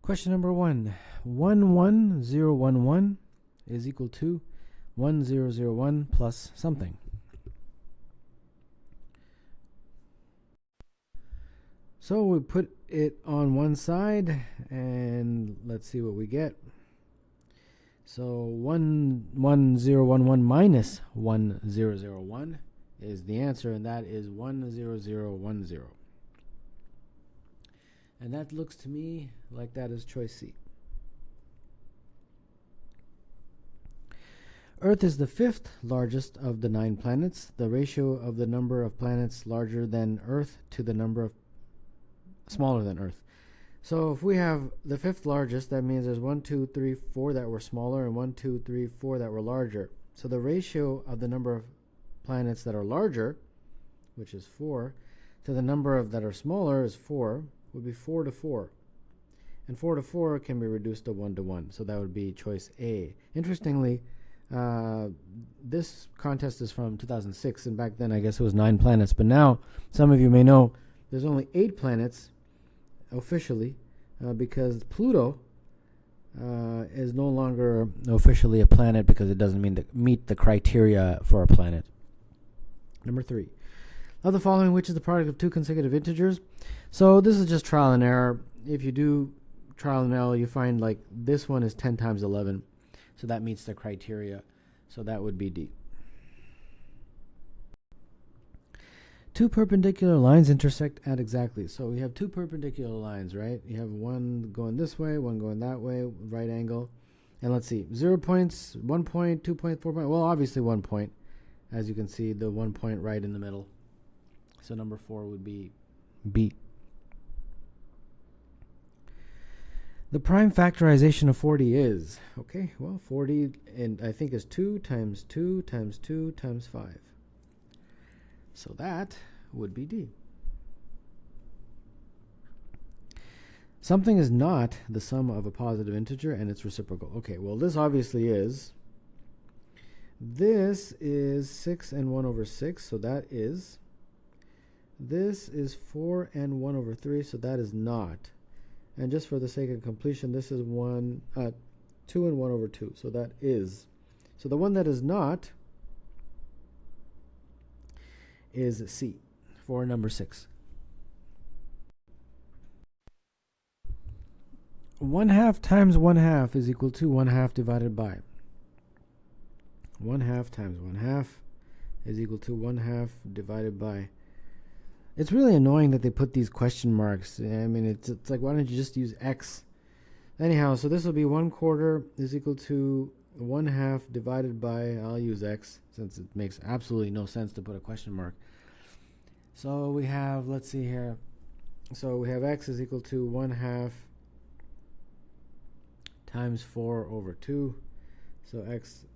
Question number 1. 11011 is equal to 1001 plus something. So we put it on one side and let's see what we get. So 11011 minus 1001 is the answer, and that is 10010. And that looks to me like that is choice C. Earth is the 5th largest of the 9 planets. The ratio of the number of planets larger than Earth to the number of smaller than Earth. So if we have the 5th largest, that means there's 1, 2, 3, 4 that were smaller and 1, 2, 3, 4 that were larger. So the ratio of the number of planets that are larger, which is 4, to the number of that are smaller is 4, would be 4 to 4. And 4 to 4 can be reduced to 1 to 1. So that would be choice A. Interestingly, this contest is from 2006, and back then I guess it was 9 planets. But now, some of you may know, there's only 8 planets officially, because Pluto is no longer officially a planet because it doesn't meet the criteria for a planet. Number 3. Of the following, which is the product of 2 consecutive integers? So this is just trial and error. If you do trial and error, you find like this one is 10 times 11. So that meets the criteria. So that would be D. 2 perpendicular lines intersect at exactly. So we have 2 perpendicular lines, right? You have one going this way, one going that way, right angle. And let's see, 0 points, 1 point, 2 point, 4 point. Well, obviously 1 point. As you can see, the 1 point right in the middle. So number 4 would be B. The prime factorization of 40 is, okay, well, 40 and I think is 2 times 2 times 2 times 5. So that would be D. Something is not the sum of a positive integer and its reciprocal. Okay, well, this obviously is. This is 6 and 1 over 6, so that is. This is 4 and 1 over 3, so that is not. And just for the sake of completion, this is 2 and 1 over 2, so that is. So the one that is not is C for number 6. 1/2 times 1/2 is equal to 1/2 divided by. 1/2 times 1/2 is equal to 1/2 divided by. It's really annoying that they put these question marks. I mean, it's like, why don't you just use X? Anyhow, so this will be 1/4 is equal to 1/2 divided by, I'll use X since it makes absolutely no sense to put a question mark. So we have, let's see here. So we have X is equal to 1/2 times 4 over 2. So X,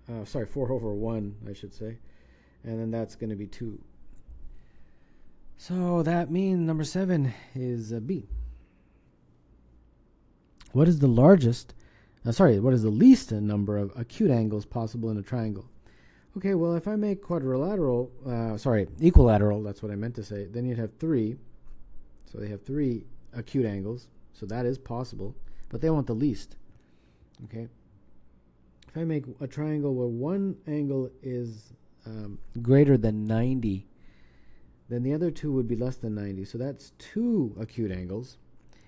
4 over 1, I should say. And then that's going to be 2. So that means number 7 is B. What is the largest, what is the least number of acute angles possible in a triangle? Okay, well, if I make equilateral, that's what I meant to say, then you'd have 3. So they have 3 acute angles, so that is possible, but they want the least. Okay. If I make a triangle where one angle is greater than 90, then the other 2 would be less than 90. So that's 2 acute angles.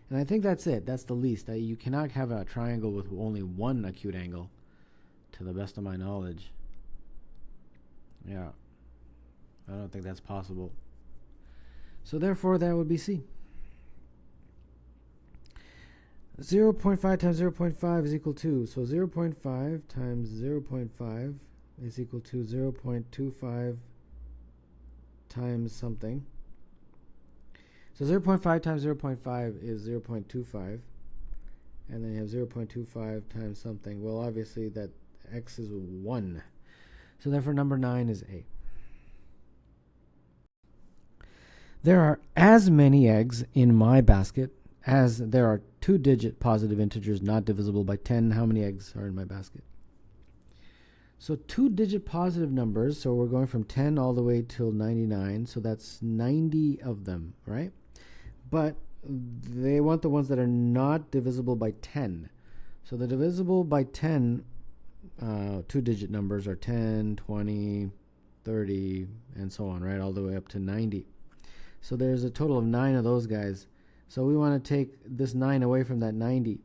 And I think that's it. That's the least. You cannot have a triangle with only 1 acute angle, to the best of my knowledge. Yeah. I don't think that's possible. So therefore, that would be C. 0.5 times 0.5 is equal to, so 0.5 times 0.5 is equal to 0.25 times something. So 0.5 times 0.5 is 0.25, and then you have 0.25 times something. Well, obviously that X is 1. So therefore number 9 is A. There are as many eggs in my basket as there are 2-digit positive integers not divisible by 10. How many eggs are in my basket? So 2-digit positive numbers, so we're going from 10 all the way till 99, so that's 90 of them, right? But they want the ones that are not divisible by 10. So the divisible by 10 two-digit numbers are 10, 20, 30, and so on, right, all the way up to 90. So there's a total of 9 of those guys. So we want to take this 9 away from that 90.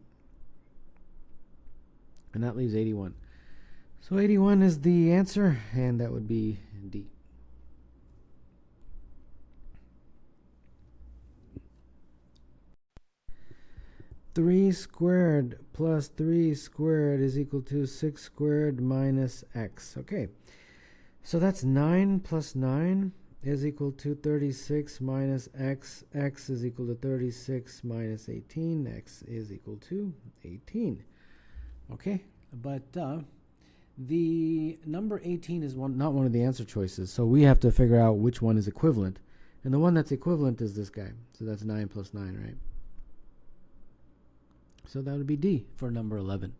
And that leaves 81. So 81 is the answer, and that would be D. Three squared plus 3 squared is equal to 6 squared minus x. Okay, so that's 9 plus 9 is equal to 36 minus x. X is equal to 36 minus 18. X is equal to 18. Okay, but the number 18 is not one of the answer choices, so we have to figure out which one is equivalent. And the one that's equivalent is this guy. So that's 9 plus 9, right? So that would be D for number 11.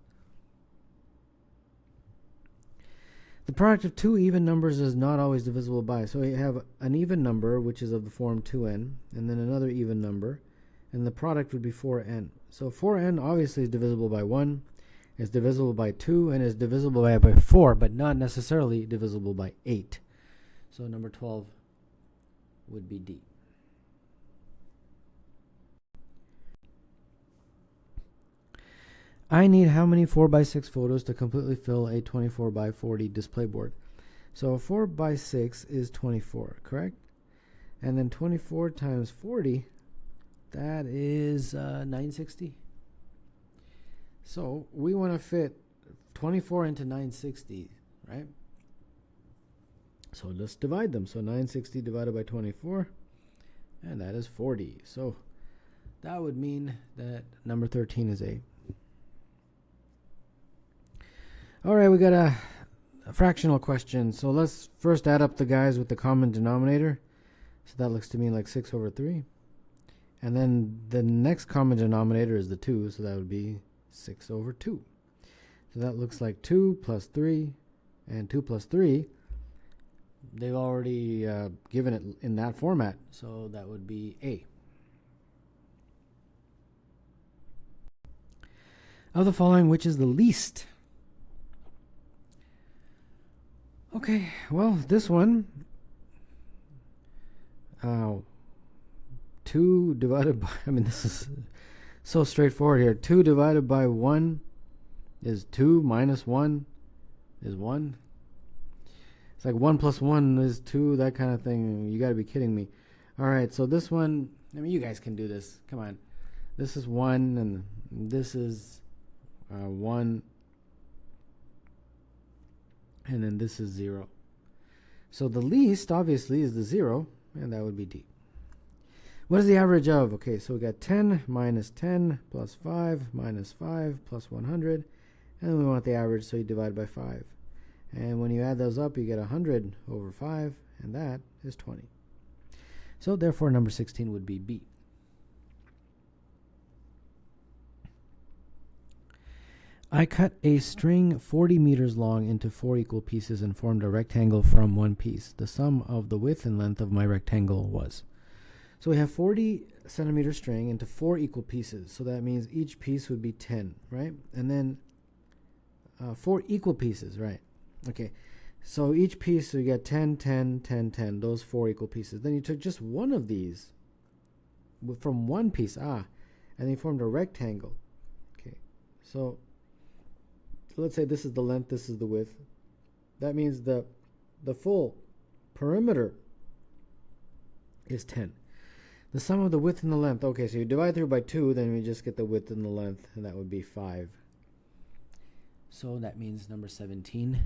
The product of two even numbers is not always divisible by. So we have an even number, which is of the form 2n, and then another even number, and the product would be 4n. So 4n obviously is divisible by 1, is divisible by 2, and is divisible by 4, but not necessarily divisible by 8. So number 12 would be D. I need how many 4x6 photos to completely fill a 24x40 display board? So a 4x6 is 24, correct? And then 24 times 40, that is 960. So we want to fit 24 into 960, right? So let's divide them. So 960 divided by 24, and that is 40. So that would mean that number 13 is A. All right, we got a fractional question. So let's first add up the guys with the common denominator. So that looks to me like 6 over 3. And then the next common denominator is the 2, so that would be 6 over 2. So that looks like 2 plus 3 and 2 plus 3. They've already given it in that format, so that would be A. Of the following, which is the least? Okay, well, this one, 2 divided by, I mean, this is so straightforward here. 2 divided by 1 is 2, minus 1 is 1. It's like 1 plus 1 is 2, that kind of thing. You got to be kidding me. All right, so this one, I mean, you guys can do this. Come on. This is 1, and this is 1. And then this is 0. So the least, obviously, is the 0, and that would be D. What is the average of? Okay, so we got 10 minus 10 plus 5 minus 5 plus 100. And then we want the average, so you divide by 5. And when you add those up, you get 100 over 5, and that is 20. So therefore, number 16 would be B. I cut a string 40 meters long into 4 equal pieces and formed a rectangle from one piece. The sum of the width and length of my rectangle was. So we have 40 centimeter string into 4 equal pieces. So that means each piece would be 10, right? And then 4 equal pieces, right? Okay. So each piece, so you got 10, 10, 10, 10, those 4 equal pieces. Then you took just one of these from one piece, and then you formed a rectangle. Okay. So let's say this is the length, this is the width. That means the full perimeter is 10. The sum of the width and the length. Okay, so you divide through by 2, then we just get the width and the length, and that would be 5. So that means number 17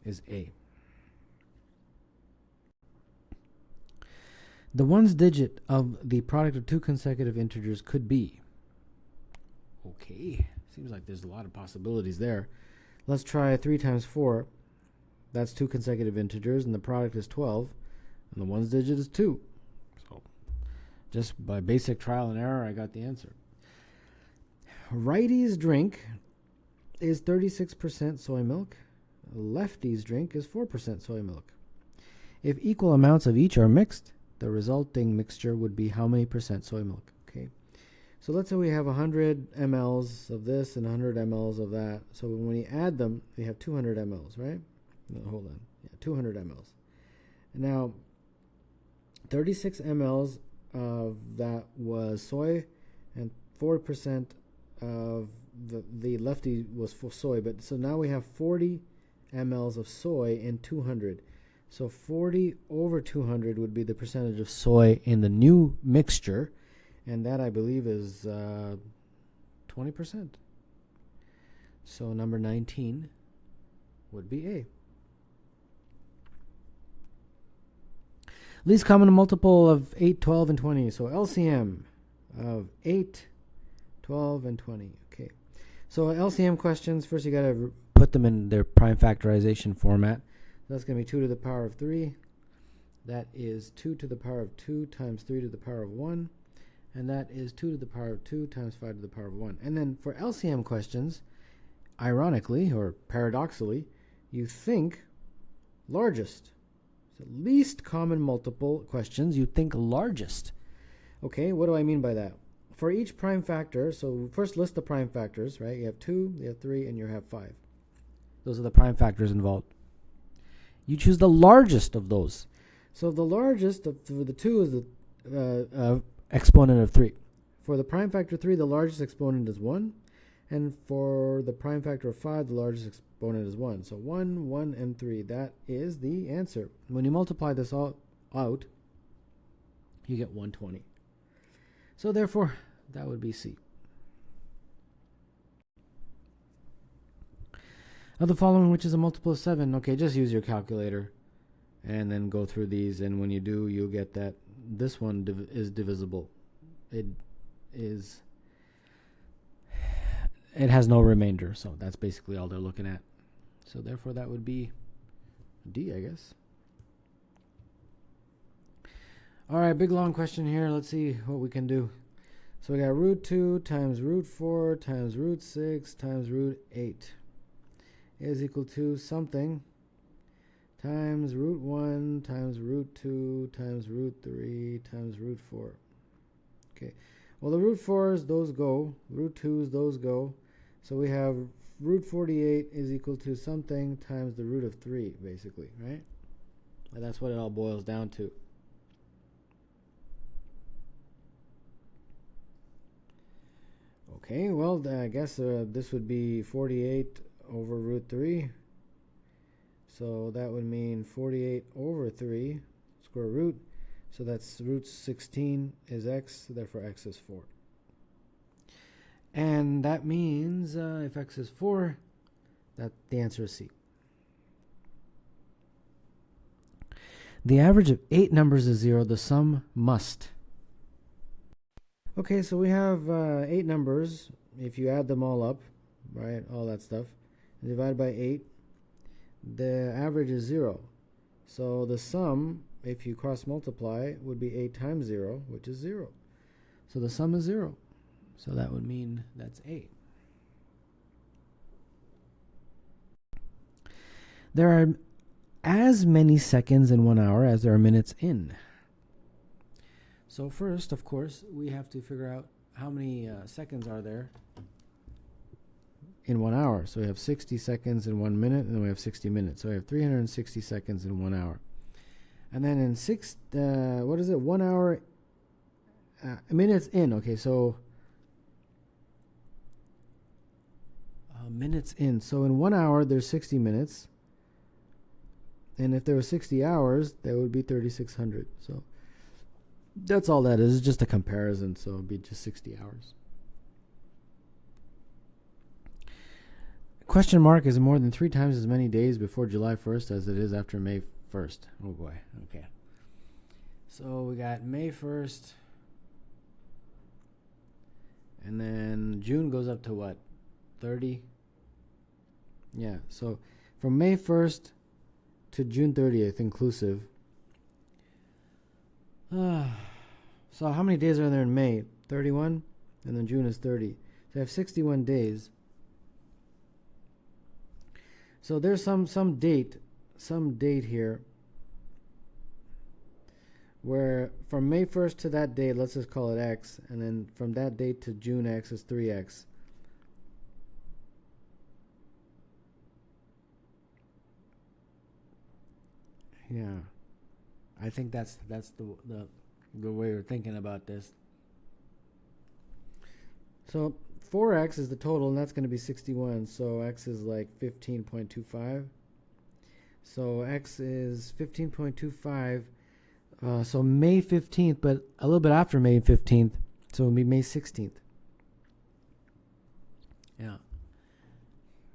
is A. The ones digit of the product of two consecutive integers could be. Okay, seems like there's a lot of possibilities there. Let's try 3 times 4. That's 2 consecutive integers, and the product is 12, and the ones digit is 2. So just by basic trial and error, I got the answer. Righty's drink is 36% soy milk. Lefty's drink is 4% soy milk. If equal amounts of each are mixed, the resulting mixture would be how many percent soy milk? Okay. So let's say we have 100 mLs of this and 100 mLs of that. So when we add them, we have 200 mLs, right? No, hold on. Yeah, 200 mLs. Now, 36 mLs of that was soy, and 4% of the lefty was for soy. But so now we have 40 mLs of soy in 200. So 40 over 200 would be the percentage of soy in the new mixture, and that I believe is 20%. So number 19 would be A. Least common multiple of 8, 12, and 20. So LCM of 8, 12, and 20. Okay. So LCM questions, first you got to put them in their prime factorization format. That's going to be 2 to the power of 3. That is 2 to the power of 2 times 3 to the power of 1. And that is 2 to the power of 2 times 5 to the power of 1. And then for LCM questions, ironically or paradoxically, you think largest. So least common multiple questions, you think largest. Okay, what do I mean by that? For each prime factor, so first list the prime factors, right? You have 2, you have 3, and you have 5. Those are the prime factors involved. You choose the largest of those. So the largest of the 2 is the exponent of 3. For the prime factor 3, the largest exponent is 1. And for the prime factor of 5, the largest exponent is 1. So 1, 1, and 3. That is the answer. When you multiply this all out, you get 120. So therefore, that would be C. Of the following, which is a multiple of 7? Okay, just use your calculator and then go through these. And when you do, you'll get that this one is divisible. It has no remainder, so that's basically all they're looking at. So therefore, that would be D, I guess. All right, big long question here. Let's see what we can do. So we got root 2 times root 4 times root 6 times root 8 is equal to something times root 1 times root 2 times root 3 times root 4. Okay, well, the root 4s, those go. Root 2s, those go. So we have root 48 is equal to something times the root of 3, basically, right? And that's what it all boils down to. Okay, well, I guess this would be 48 over root 3. So that would mean 48 over 3 square root. So that's root 16 is x, therefore x is 4. And that means if x is 4, that the answer is C. The average of 8 numbers is 0. The sum must. Okay, so we have 8 numbers. If you add them all up, right, all that stuff, and divide by 8, the average is 0. So the sum, if you cross multiply, would be 8 times 0, which is 0. So the sum is 0. So that would mean that's A. There are as many seconds in 1 hour as there are minutes in. So first, of course, we have to figure out how many seconds are there in 1 hour. So we have 60 seconds in 1 minute, and then we have 60 minutes. So we have 360 seconds in 1 hour. And then in 1 hour, minutes in. Okay, so minutes in. So in 1 hour, there's 60 minutes. And if there were 60 hours, that would be 3,600. So that's all that is. It's just a comparison, so it would be just 60 hours. Question mark is more than 3 times as many days before July 1st as it is after May 1st. Oh boy, okay. So we got May 1st, and then June goes up to what? 30? Yeah, so from May 1st to June 30th inclusive. So how many days are there in May? 31, and then June is 30. So I have 61 days. So there's some date here where from May 1st to that date, let's just call it X, and then from that date to June X is 3X. Yeah, I think that's the way we're thinking about this. So 4X is the total, and that's going to be 61. So X is like 15.25. So X is 15.25. So May 15th, but a little bit after May 15th. So it'll be May 16th. Yeah.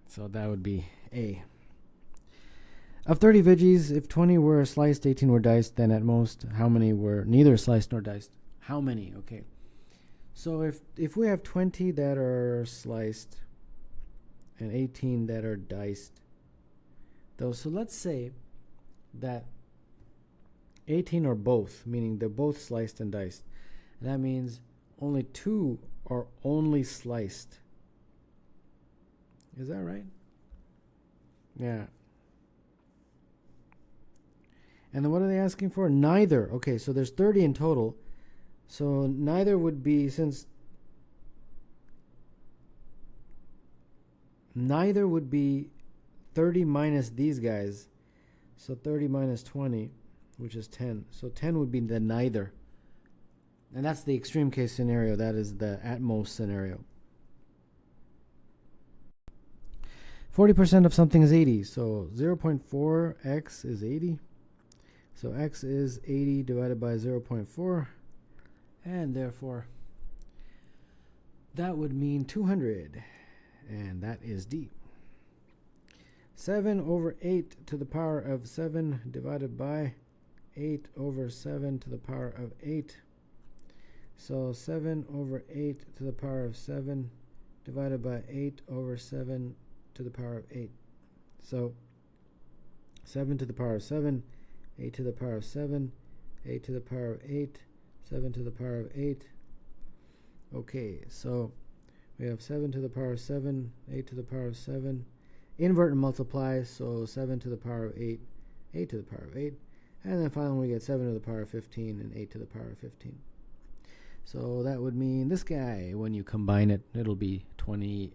So that would be A. Of 30 veggies, if 20 were sliced, 18 were diced, then at most, how many were neither sliced nor diced? How many? Okay. So if we have 20 that are sliced and 18 that are diced, though, so let's say that 18 are both, meaning they're both sliced and diced. And that means only 2 are only sliced. Is that right? Yeah. And then what are they asking for? Neither. Okay, so there's 30 in total. So neither would be, since neither would be 30 minus these guys. So 30 minus 20, which is 10. So 10 would be the neither. And that's the extreme case scenario. That is the at most scenario. 40% of something is 80. So 0.4x is 80. So x is 80 divided by 0.4. And therefore, that would mean 200. And that is D. 7 over 8 to the power of 7 divided by 8 over 7 to the power of 8. So 7 over 8 to the power of 7 divided by 8 over 7 to the power of 8. So 7 to the power of 7, 8 to the power of 7, 8 to the power of 8, 7 to the power of 8. Okay, so we have 7 to the power of 7, 8 to the power of 7. Invert and multiply, so 7 to the power of 8, 8 to the power of 8. And then finally we get 7 to the power of 15 and 8 to the power of 15. So that would mean this guy, when you combine it, it'll be 20,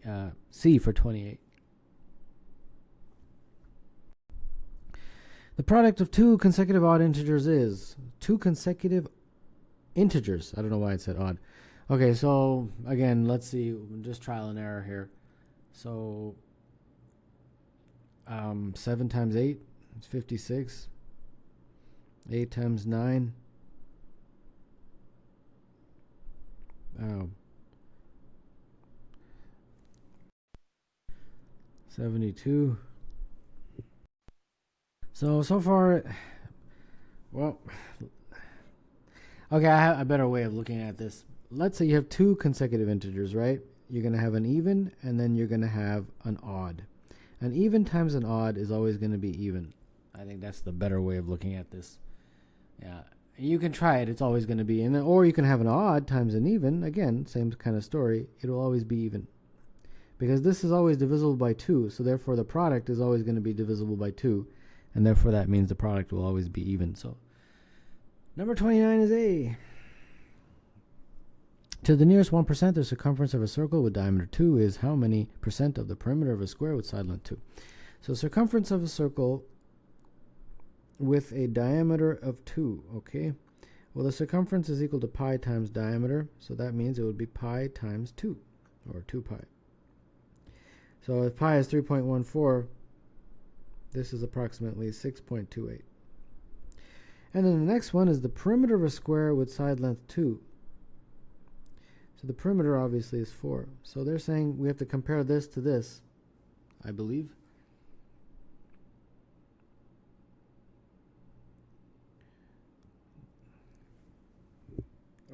C for 28. The product of two consecutive odd integers is two consecutive integers. I don't know why it said odd. Okay, so again, let's see, just trial and error here. So 7 times 8 is 56. 8 times 9. 72. So far, well, okay, I have a better way of looking at this. Let's say you have two consecutive integers, right? You're going to have an even, and then you're going to have an odd. An even times an odd is always going to be even. I think that's the better way of looking at this. Yeah, you can try it. It's always going to be, and or you can have an odd times an even. Again, same kind of story. It will always be even, because this is always divisible by 2. So therefore, the product is always going to be divisible by 2, and therefore that means the product will always be even. So number 29 is A. To the nearest 1%, the circumference of a circle with diameter 2 is how many percent of the perimeter of a square with side length 2? So circumference of a circle with a diameter of 2, okay? Well, the circumference is equal to pi times diameter, so that means it would be pi times 2, or 2 pi. So if pi is 3.14, this is approximately 6.28. And then the next one is the perimeter of a square with side length 2. So the perimeter obviously is 4. So they're saying we have to compare this to this, I believe.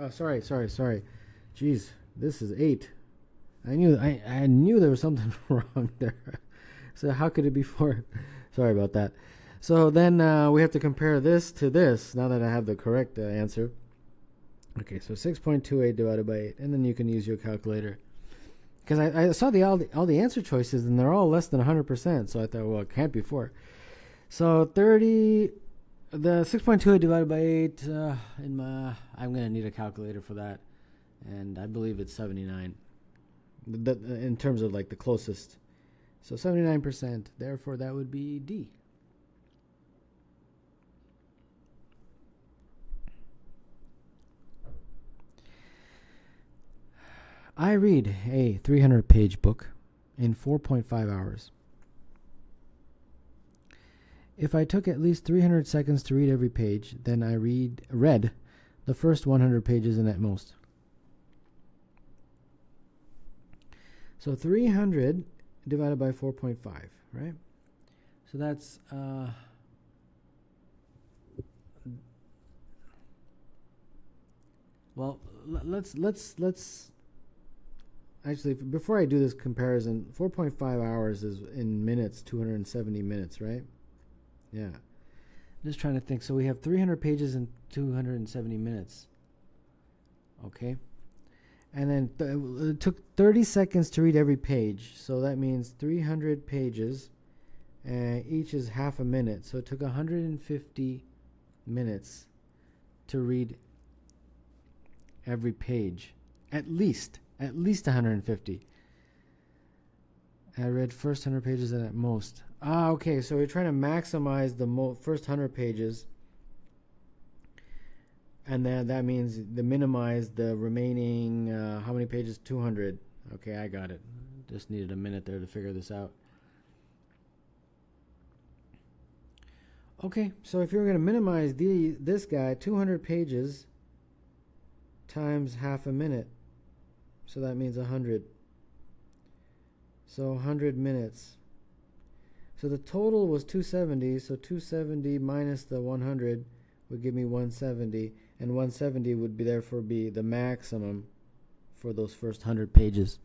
Oh, sorry. Jeez, this is 8. I knew there was something wrong there. So how could it be 4? Sorry about that. So then we have to compare this to this, now that I have the correct answer. Okay, so 6.28 divided by 8, and then you can use your calculator. Because I saw all the answer choices, and they're all less than 100%, so I thought, well, it can't be 4. So 30, The 6.28 divided by 8, I'm going to need a calculator for that. And I believe it's 79. In terms of like the closest. So 79%. Therefore, that would be D. I read a 300-page book in 4.5 hours. If I took at least 300 seconds to read every page, then I read the first 100 pages in at most. So 300 divided by 4.5, right? So that's well, let's actually, before I do this comparison, 4.5 hours is in minutes, 270 minutes, right? Yeah. Just trying to think. So we have 300 pages in 270 minutes. Okay. And then it took 30 seconds to read every page. So that means 300 pages, each is half a minute. So it took 150 minutes to read every page. At least 150. I read first 100 pages and at most. Okay, so we're trying to maximize the first 100 pages. And then that means minimize the remaining, how many pages? 200. Okay, I got it. Just needed a minute there to figure this out. Okay, so if you're going to minimize this guy, 200 pages times half a minute. So that means 100. So 100 minutes. So the total was 270. So 270 minus the 100 would give me 170. And 170 would therefore be the maximum for those first 100 pages.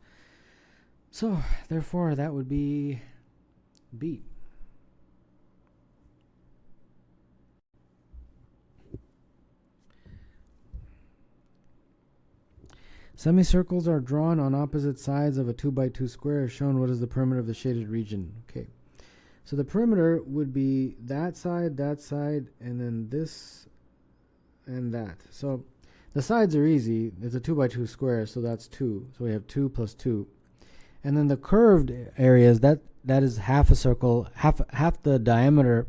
So therefore that would be B. Semicircles are drawn on opposite sides of a 2x2 square as shown. What is the perimeter of the shaded region? Okay. So the perimeter would be that side, and then this and that. So the sides are easy. It's a 2x2 square, so that's 2. So we have 2 plus 2. And then the curved areas, that is half a circle, half the diameter,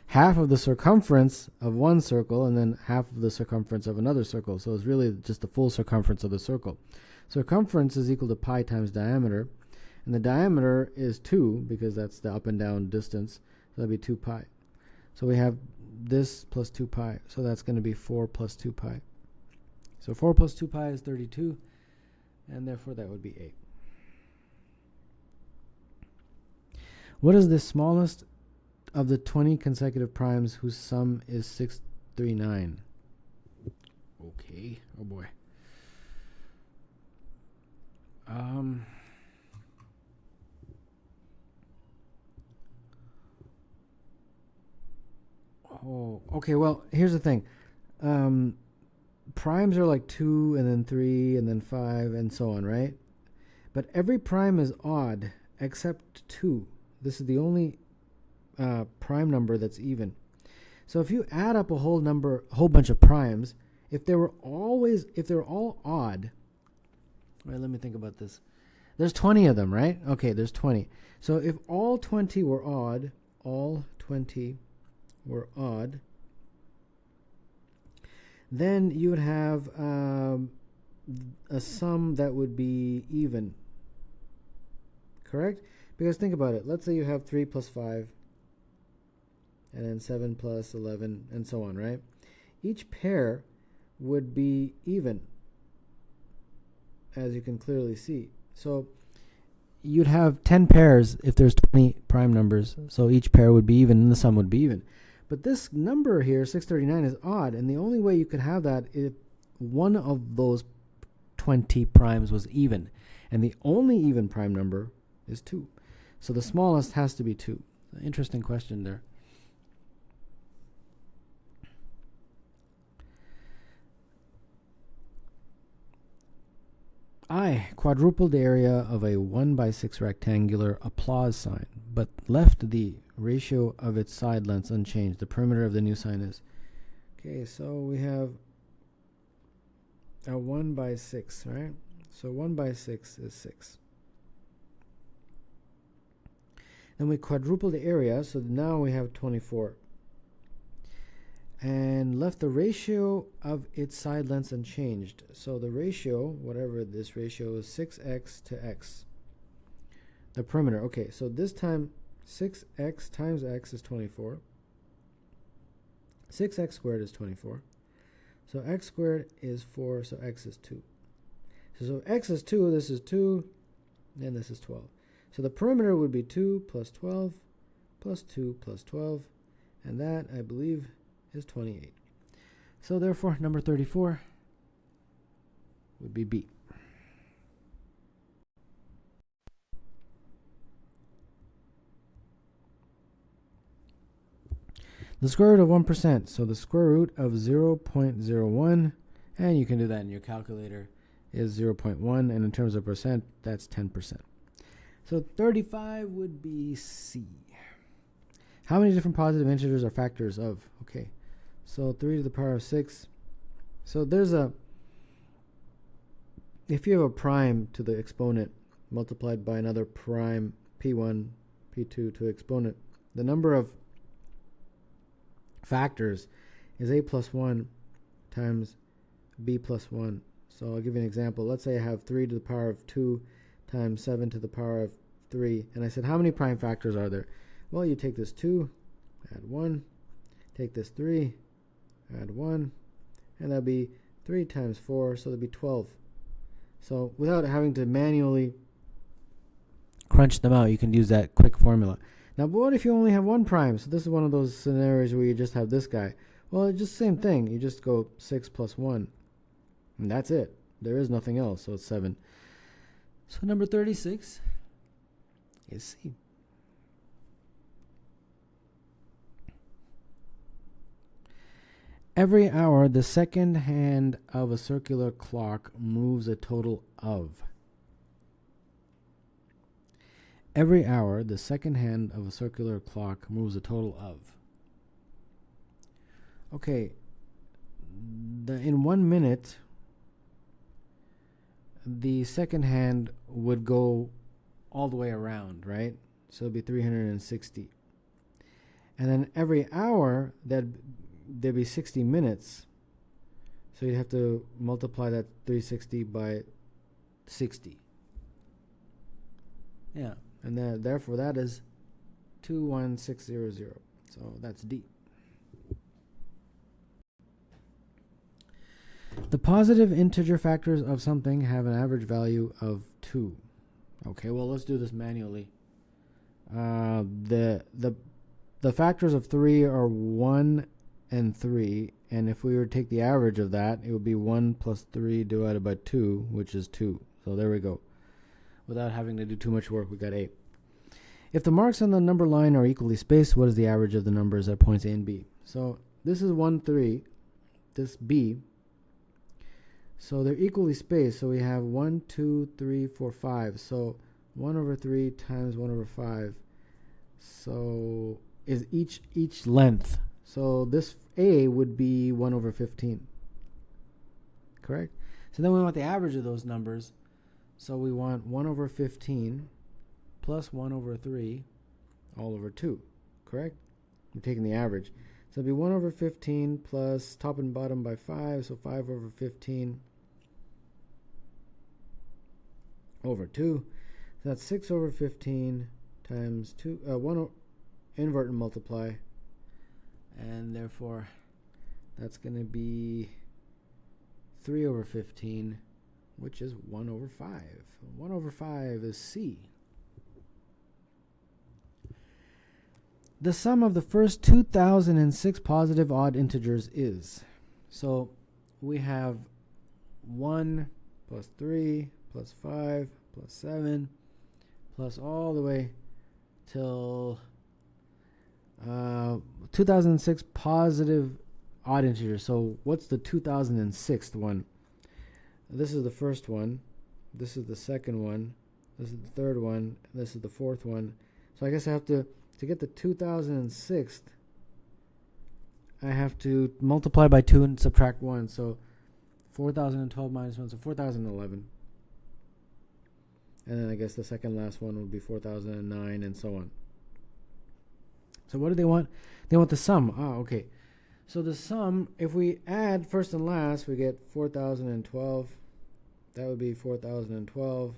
half of the circumference of one circle, and then half of the circumference of another circle. So it's really just the full circumference of the circle. Circumference is equal to pi times diameter, and the diameter is 2 because that's the up and down distance. So that'd be 2 pi. So we have this plus 2 pi. So that's going to be 4 plus 2 pi. So 4 plus 2 pi is 32, and therefore that would be 8. What is the smallest of the 20 consecutive primes whose sum is 639? Okay. Oh boy. Okay, well, here's the thing. Primes are like 2 and then 3 and then 5 and so on, right? But every prime is odd except 2. This is the only prime number that's even. So if you add up a whole bunch of primes, if they're all odd, right, let me think about this. There's 20 of them, right? Okay, there's 20. So if all 20 were odd, then you would have a sum that would be even. Correct? Because think about it. Let's say you have 3 plus 5, and then 7 plus 11, and so on, right? Each pair would be even, as you can clearly see. So you'd have 10 pairs if there's 20 prime numbers, so each pair would be even, and the sum would be even. But this number here, 639, is odd, and the only way you could have that is if one of those 20 primes was even, and the only even prime number is 2. So the smallest has to be 2. Interesting question there. I quadrupled the area of a 1 by 6 rectangular applause sign, but left the ratio of its side lengths unchanged. The perimeter of the new sign is. Okay, so we have a 1 by 6, right? So 1 by 6 is 6. Then we quadruple the area, so now we have 24. And left the ratio of its side lengths unchanged. So the ratio, whatever this ratio is, 6x to x. The perimeter, okay, so this time 6x times x is 24. 6x squared is 24. So x squared is 4, so x is 2. So x is 2, this is 2, and this is 12. So the perimeter would be 2 plus 12 plus 2 plus 12, and that, I believe, is 28. So therefore, number 34 would be B. The square root of 1%. So the square root of 0.01, and you can do that in your calculator, is 0.1, and in terms of percent, that's 10%. So 35 would be C. How many different positive integers are factors of? Okay, so 3 to the power of 6. So there's a, if you have a prime to the exponent multiplied by another prime, P1, P2 to exponent, the number of factors is a plus 1 times b plus 1. So I'll give you an example. Let's say I have 3 to the power of 2 times 7 to the power of 3. And I said, how many prime factors are there? Well, you take this 2, add 1. Take this 3, add 1. And that'll be 3 times 4, so that'll be 12. So without having to manually crunch them out, you can use that quick formula. Now, but what if you only have one prime? So this is one of those scenarios where you just have this guy. Well, it's just the same thing. You just go 6 plus 1. And that's it. There is nothing else, so it's 7. So number 36 is C. Every hour, the second hand of a circular clock moves a total of. Every hour, the second hand of a circular clock moves a total of. Okay, in 1 minute, the second hand would go all the way around, right? So it'd be 360. And then every hour, there'd be 60 minutes. So you'd have to multiply that 360 by 60. Yeah. And therefore that is 21600. So that's D. The positive integer factors of something have an average value of 2. Okay, well, let's do this manually. The factors of 3 are 1 and 3, and if we were to take the average of that, it would be 1 plus 3 divided by 2, which is 2. So there we go. Without having to do too much work, we got 8. If the marks on the number line are equally spaced, what is the average of the numbers at points A and B? So this is 1, 3, this B. So they're equally spaced, so we have 1, 2, 3, 4, 5. So 1 over 3 times 1 over 5. So is each length. So this A would be 1 over 15. Correct? So then we want the average of those numbers. So we want 1 over 15 plus 1 over 3 all over 2. Correct? We're taking the average. So it'd be 1 over 15 plus top and bottom by 5. So 5 over 15 over 2. So that's 6 over 15 times 2. 1 invert and multiply. And therefore, that's going to be 3 over 15, which is 1 over 5. 1 over 5 is C. The sum of the first 2006 positive odd integers is. So we have 1 plus 3 plus 5 plus 7 plus all the way till 2006 positive odd integers. So what's the 2006th one? This is the first one. This is the second one. This is the third one. This is the fourth one. So I guess I have to to get the 2006th, I have to multiply by 2 and subtract 1. So 4012 minus 1, so 4011. And then I guess the second last one would be 4009 and so on. So what do they want? They want the sum. Okay. So the sum, if we add first and last, we get 4012. That would be 4012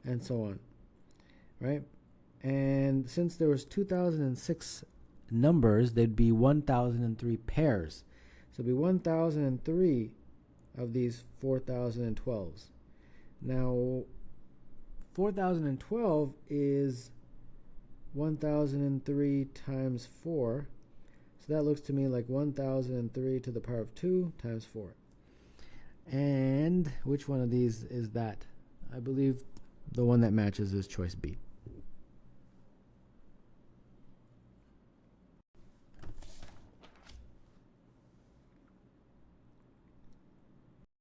and so on. Right? And since there was 2006 numbers, there'd be 1003 pairs. So it'd be 1003 of these 4012s. Now 4012 is 1003 times 4. So that looks to me like 1003 to the power of 2 times 4. And which one of these is that? I believe the one that matches is choice B.